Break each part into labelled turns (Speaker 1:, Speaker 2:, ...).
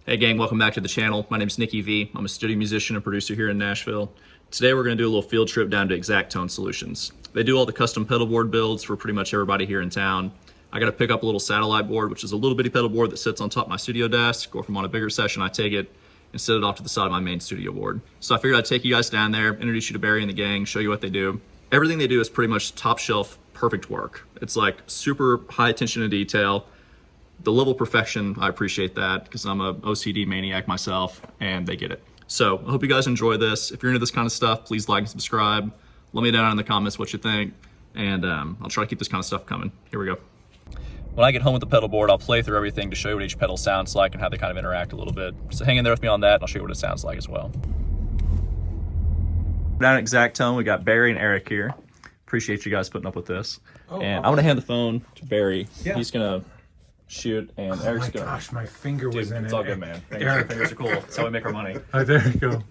Speaker 1: Hey gang, welcome back to the channel. My name is Nicky V. I'm a studio musician and producer here in Nashville. Today we're going to do a little field trip down to Xact Tone Solutions. They do all the custom pedalboard builds for pretty much everybody here in town. I got to pick up a little satellite board, which is a little bitty pedalboard that sits on top of my studio desk, or if I'm on a bigger session, I take it and set it off to the side of my main studio board. So I figured I'd take you guys down there, introduce you to Barry and the gang, show you what they do. Everything they do is pretty much top shelf, perfect work. It's like super high attention to detail. The level of perfection, I appreciate that because I'm a OCD maniac myself and they get it. So I hope you guys enjoy this. If you're into this kind of stuff, please like and subscribe. Let me know down in the comments what you think, and I'll try to keep this kind of stuff coming. Here we go. When I get home with the pedal board, I'll play through everything to show you what each pedal sounds like and how they kind of interact a little bit. So hang in there with me on that and I'll show you what it sounds like as well. Down at Xact Tone, we got Barry and Eric here. Appreciate you guys putting up with this. And I'm gonna hand the phone to Barry. Yeah. He's gonna shoot, and Eric's going.
Speaker 2: Gosh, my finger was in it.
Speaker 1: It's all good, man. Fingers are cool. That's how we make our money.
Speaker 2: Oh, there you go.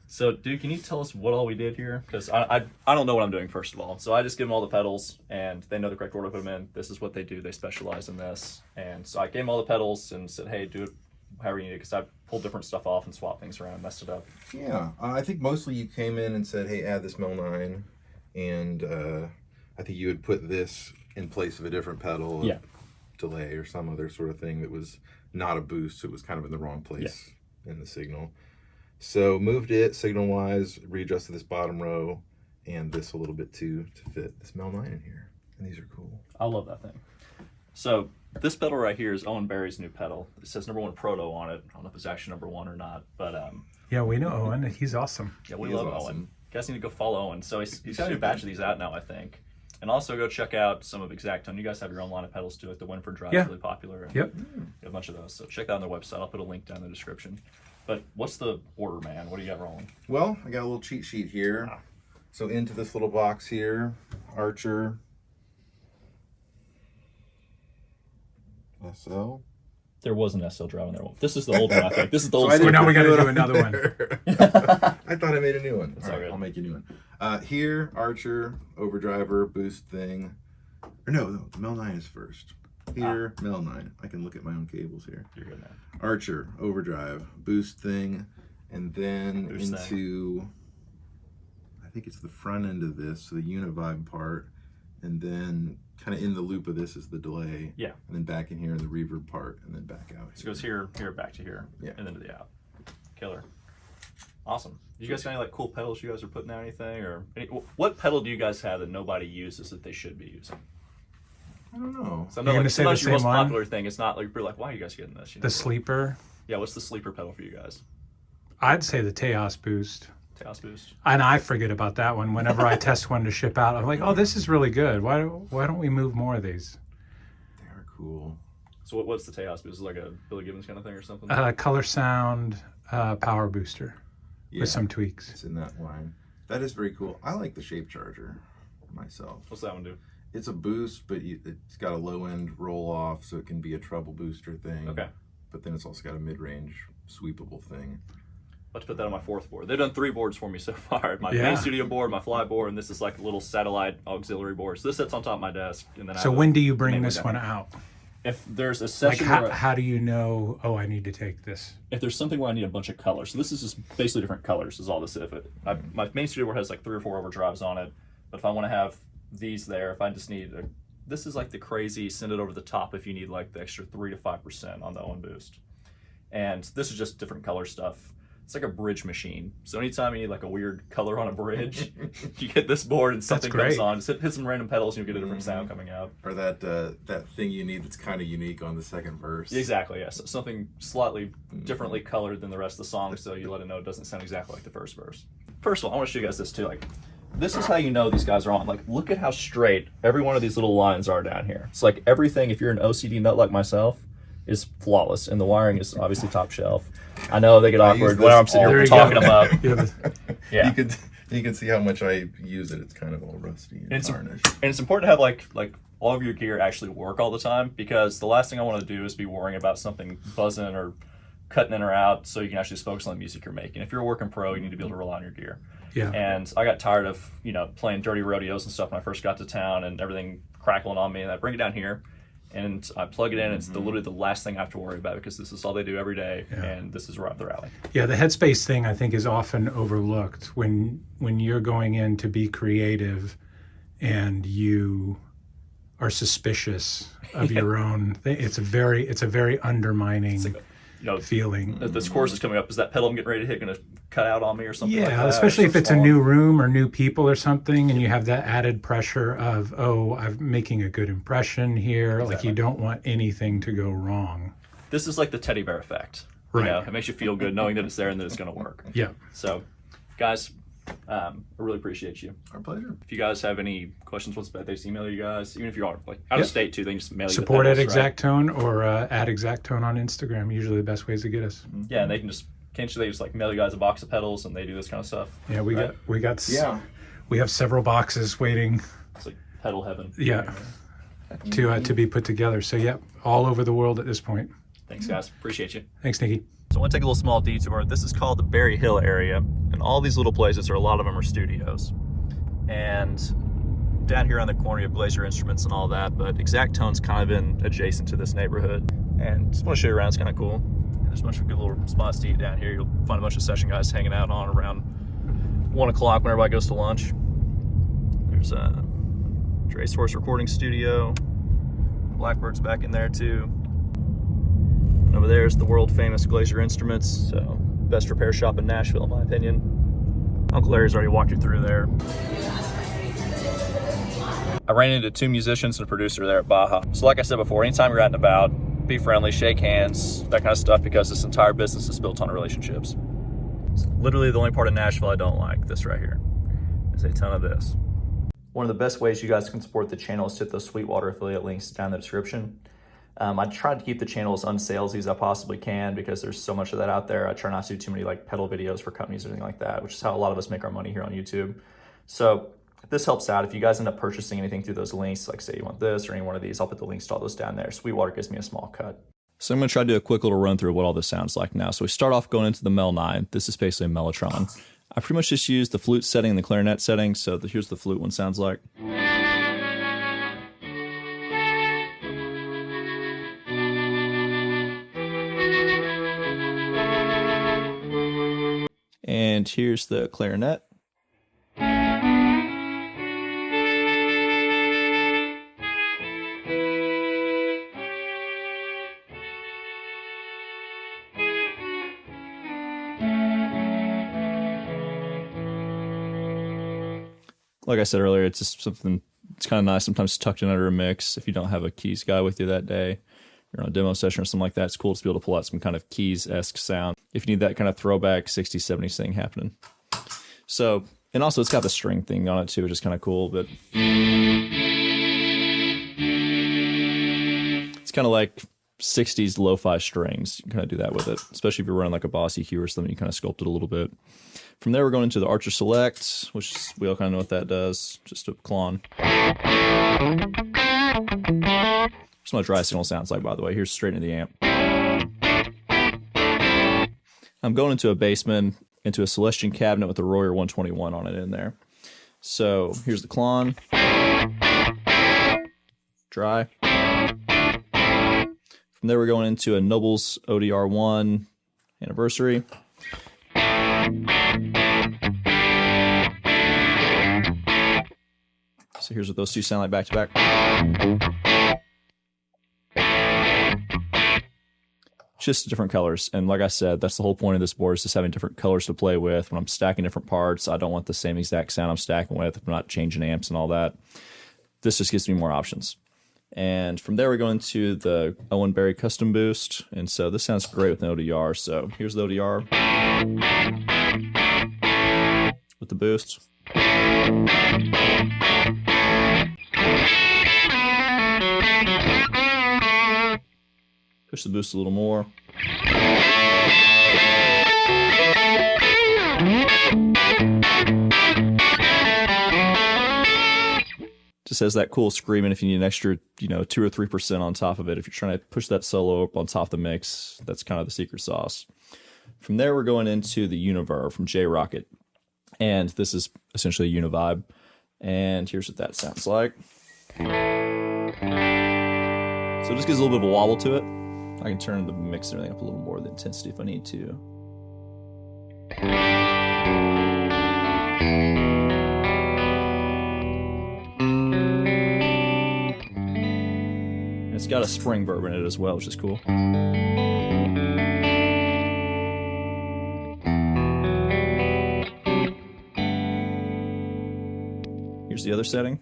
Speaker 1: So, dude, can you tell us what all we did here? Because I don't know what I'm doing, first of all. So I just give them all the pedals, and they know the correct order to put them in. This is what they do. They specialize in this. And so I gave them all the pedals and said, hey, do it however you need it, because I pulled different stuff off and swapped things around and messed it up.
Speaker 3: Yeah, I think mostly you came in and said, hey, add this Mel 9. And I think you had put this in place of a different pedal.
Speaker 1: Yeah.
Speaker 3: Delay or some other sort of thing that was not a boost, so it was kind of in the wrong place in the signal. So moved it signal wise, readjusted this bottom row and this a little bit too to fit this Mel 9 in here, and these are cool.
Speaker 1: I love that thing. So this pedal right here is Owen Barry's new pedal. It says #1 Proto on it. I don't know if it's actually #1 or not, but
Speaker 2: yeah, we know Owen. He's awesome.
Speaker 1: Yeah, we love awesome. Owen. You guys need to go follow Owen. So he's got a batch of these out now, I think. And also go check out some of Xact Tone. You guys have your own line of pedals too, like the Winford Drive is really popular. And
Speaker 2: yep.
Speaker 1: You have a bunch of those. So check that on their website. I'll put a link down in the description. But what's the order, man? What do you got rolling?
Speaker 3: Well, I got a little cheat sheet here. So into this little box here, Archer, SL.
Speaker 1: There was an SL drive in there. This is the old one, I think. This is the old one.
Speaker 2: So now we got to do another one.
Speaker 3: I thought I made a new one. All right, I'll make you a new one. Here, Archer, overdriver, boost thing. Or no, the Mel 9 is first. Here, Mel 9. I can look at my own cables here.
Speaker 1: You're good, man.
Speaker 3: Archer, overdrive, boost thing, and then boost into, thing. I think it's the front end of this, so the univibe part, and then kind of in the loop of this is the delay.
Speaker 1: Yeah. And
Speaker 3: then back in here in the reverb part, and then back out.
Speaker 1: So it goes here, back to here, and then to the out. Killer. Awesome. Do you guys got any like cool pedals you guys are putting out anything, or what pedal do you guys have that nobody uses that they should be using?
Speaker 3: I don't know.
Speaker 1: So I know, like, sometimes your most popular thing, it's not like you're like, why are you guys getting this? You know,
Speaker 2: the sleeper.
Speaker 1: Yeah, what's the sleeper pedal for you guys?
Speaker 2: I'd say the Teos Boost.
Speaker 1: Teos Boost.
Speaker 2: And I forget about that one. Whenever I test one to ship out, I'm like, oh, this is really good. Why don't we move more of these?
Speaker 3: They are cool.
Speaker 1: So what's the Teos Boost? Is it like a Billy Gibbons kind of thing or something?
Speaker 2: Color sound power booster with some tweaks.
Speaker 3: It's in that line. That is very cool. I like the Shape Charger myself.
Speaker 1: What's that one do?
Speaker 3: It's a boost, but it's got a low end roll off, so it can be a treble booster thing.
Speaker 1: Okay. But
Speaker 3: then it's also got a mid range sweepable thing.
Speaker 1: Let's put that on my 4th board. They've done 3 boards for me so far. My main studio board, my fly board, and this is like a little satellite auxiliary board. So this sits on top of my desk. And then
Speaker 2: when do you bring this one out?
Speaker 1: If there's a session
Speaker 2: how do you know, oh, I need to take this?
Speaker 1: If there's something where I need a bunch of colors. So this is just basically different colors is all this is. My main studio board has like 3 or 4 overdrives on it. But if I want to have these there, if I just need this is like the crazy send it over the top if you need like the extra 3 to 5% on the Owen Boost. And this is just different color stuff. It's like a bridge machine. So anytime you need like a weird color on a bridge, you get this board and something comes on. Just hit some random pedals and you'll get a different sound coming out.
Speaker 3: Or that thing you need that's kind of unique on the second verse.
Speaker 1: Exactly, yes. Yeah. So something slightly differently colored than the rest of the song, so you let it know it doesn't sound exactly like the first verse. First of all, I want to show you guys this too. Like, this is how you know these guys are on. Like, look at how straight every one of these little lines are down here. It's like everything, if you're an OCD nut like myself, is flawless, and the wiring is obviously top shelf. I know they get awkward when I'm sitting here talking about.
Speaker 3: Yeah, you can see how much I use it. It's kind of all rusty and tarnished.
Speaker 1: And it's important to have like all of your gear actually work all the time, because the last thing I want to do is be worrying about something buzzing or cutting in or out, so you can actually just focus on the music you're making. If you're a working pro, you need to be able to rely on your gear.
Speaker 2: Yeah.
Speaker 1: And I got tired of, playing dirty rodeos and stuff when I first got to town and everything crackling on me, and I bring it down here. and I plug it in. It's literally the last thing I have to worry about because this is all they do every day, and this is right up their alley.
Speaker 2: Yeah, the headspace thing I think is often overlooked when you're going in to be creative and you are suspicious of your own thing. It's a very undermining feeling.
Speaker 1: This course is coming up. Is that pedal I'm getting ready to hit going to cut out on me or something?
Speaker 2: Yeah, especially if it's a new room or new people or something, and you have that added pressure of, oh, I'm making a good impression here. Exactly. Like you don't want anything to go wrong.
Speaker 1: This is like the teddy bear effect.
Speaker 2: Right.
Speaker 1: It makes you feel good knowing that it's there and that it's going to work.
Speaker 2: Yeah.
Speaker 1: So, guys, I really appreciate you.
Speaker 3: Our pleasure.
Speaker 1: If you guys have any questions, what's the best? They just email you guys. Even if you're like out of state too, they can just mail you.
Speaker 2: Support at Xact Tone or at Xact Tone on Instagram. Usually the best ways to get us.
Speaker 1: Yeah, and they can just they just like mail you guys a box of pedals and they do this kind of stuff.
Speaker 2: Yeah, we have several boxes waiting.
Speaker 1: It's like pedal heaven.
Speaker 2: Yeah. To be put together. So yeah, all over the world at this point.
Speaker 1: Thanks, guys. Appreciate you.
Speaker 2: Thanks, Nicky.
Speaker 1: So I want to take a little small detour. This is called the Berry Hill area, and all these little places, or a lot of them, are studios. And down here on the corner, you have Glacier Instruments and all that, but Xact Tone's kind of in adjacent to this neighborhood. And just want to show you around. It's kind of cool. There's a bunch of good little spots to eat down here. You'll find a bunch of session guys hanging out on around 1 o'clock when everybody goes to lunch. There's a Dre's Horse Recording Studio. Blackbird's back in there too. And over there is the world famous Glacier Instruments, so best repair shop in Nashville in my opinion. Uncle Larry's already walked you through there. I ran into 2 musicians and a producer there at Baja. So like I said before, anytime you're out and about, be friendly, shake hands, that kind of stuff, because this entire business is built on relationships. It's literally the only part of Nashville I don't like, this right here. There's a ton of this. One of the best ways you guys can support the channel is to hit those Sweetwater affiliate links down in the description. I tried to keep the channel as unsalesy as I possibly can because there's so much of that out there. I try not to do too many like pedal videos for companies or anything like that, which is how a lot of us make our money here on YouTube. So if this helps out, if you guys end up purchasing anything through those links, like say you want this or any one of these, I'll put the links to all those down there. Sweetwater gives me a small cut. So I'm going to try to do a quick little run through of what all this sounds like now. So we start off going into the Mel 9. This is basically a Mellotron. I pretty much just used the flute setting and the clarinet setting. So here's the flute one sounds like. And here's the clarinet. Like I said earlier, it's just something, it's kind of nice sometimes tucked in under a mix. If you don't have a keys guy with you that day, you're on a demo session or something like that, it's cool to be able to pull out some kind of keys-esque sound if you need that kind of throwback 60s, 70s thing happening. So, and also it's got the string thing on it too, which is kind of cool, but it's kind of like 60s lo-fi strings. You can kind of do that with it, especially if you're running like a Boss EQ or something, you kind of sculpt it a little bit. From there, we're going into the Archer Select, which we all kind of know what that does, just a clone. Here's what dry signal sounds like, by the way. Here's straight into the amp. I'm going into a Bassman, into a Celestion cabinet with a Royer 121 on it in there. So here's the clone. Dry. From there, we're going into a Nobles ODR1 Anniversary. So here's what those two sound like back to back. Just different colors. And like I said, that's the whole point of this board, is just having different colors to play with. When I'm stacking different parts, I don't want the same exact sound I'm stacking with. I'm not changing amps and all that. This just gives me more options. And from there, we go into the Owen Barry Custom Boost. And so this sounds great with an ODR. So here's the ODR with the boost. Push the boost a little more. Just has that cool screaming if you need an extra, 2 or 3% on top of it. If you're trying to push that solo up on top of the mix, that's kind of the secret sauce. From there, we're going into the Univerb from J-Rocket. And this is essentially a Univibe. And here's what that sounds like. So it just gives a little bit of a wobble to it. I can turn the mix and everything up a little more, the intensity if I need to. And it's got a spring verb in it as well, which is cool. Here's the other setting.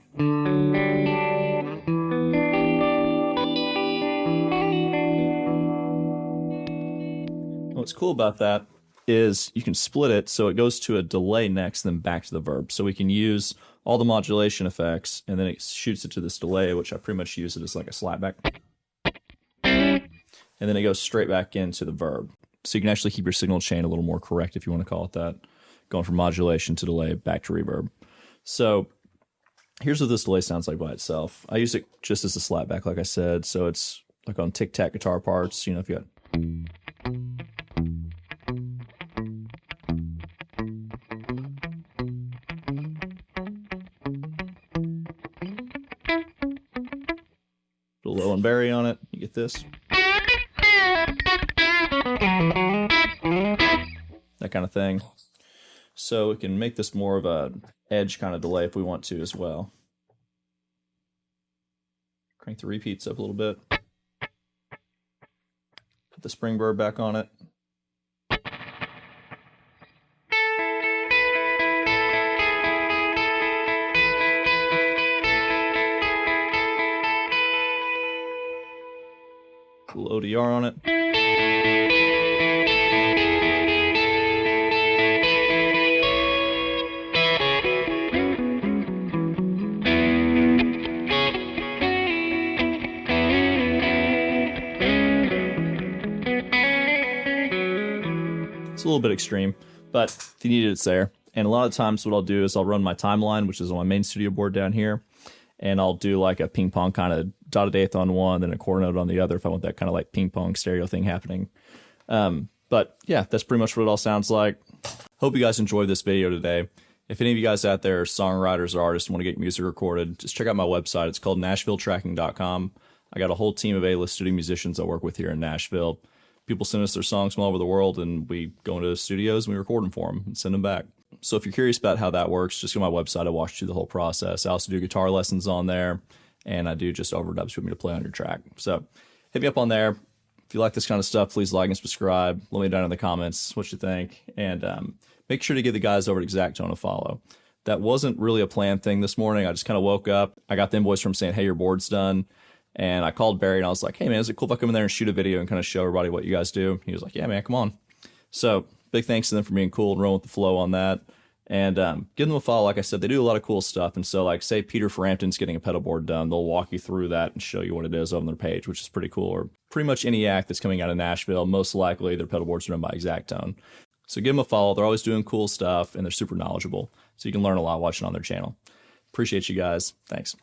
Speaker 1: What's cool about that is you can split it so it goes to a delay next, then back to the verb. So we can use all the modulation effects, and then it shoots it to this delay, which I pretty much use it as like a slapback. And then it goes straight back into the verb. So you can actually keep your signal chain a little more correct, if you want to call it that, going from modulation to delay back to reverb. So here's what this delay sounds like by itself. I use it just as a slapback, like I said. So it's like on tic-tac guitar parts, you know, if you got... Put a low and Barry on it, you get this. That kind of thing. So we can make this more of a edge kind of delay if we want to as well. Crank the repeats up a little bit. Put the spring verb back on it. A little ODR on it. It's a little bit extreme, but if you need it, it's there. And a lot of times what I'll do is I'll run my timeline, which is on my main studio board down here, and I'll do like a ping pong kind of dotted eighth on one, then a quarter note on the other if I want that kind of like ping pong stereo thing happening. But yeah, that's pretty much what it all sounds like. Hope you guys enjoyed this video today. If any of you guys out there are songwriters or artists and want to get music recorded, just check out my website. It's called NashvilleTracking.com. I got a whole team of A-list studio musicians I work with here in Nashville. People send us their songs from all over the world, and we go into the studios and we record them for them and send them back. So if you're curious about how that works, just go to my website. I walk you through the whole process. I also do guitar lessons on there, and I do just overdubs for me to play on your track. So hit me up on there. If you like this kind of stuff, please like and subscribe. Let me know down in the comments what you think. And make sure to give the guys over at Xact Tone a follow. That wasn't really a planned thing this morning. I just kind of woke up. I got the invoice from saying, hey, your board's done. And I called Barry and I was like, hey, man, is it cool if I come in there and shoot a video and kind of show everybody what you guys do? He was like, yeah, man, come on. So big thanks to them for being cool and rolling with the flow on that. And give them a follow. Like I said, they do a lot of cool stuff. And so, like, say Peter Frampton's getting a pedal board done, they'll walk you through that and show you what it is on their page, which is pretty cool. Or pretty much any act that's coming out of Nashville, most likely their pedal boards are done by Xact Tone. So give them a follow. They're always doing cool stuff, and they're super knowledgeable. So you can learn a lot watching on their channel. Appreciate you guys. Thanks.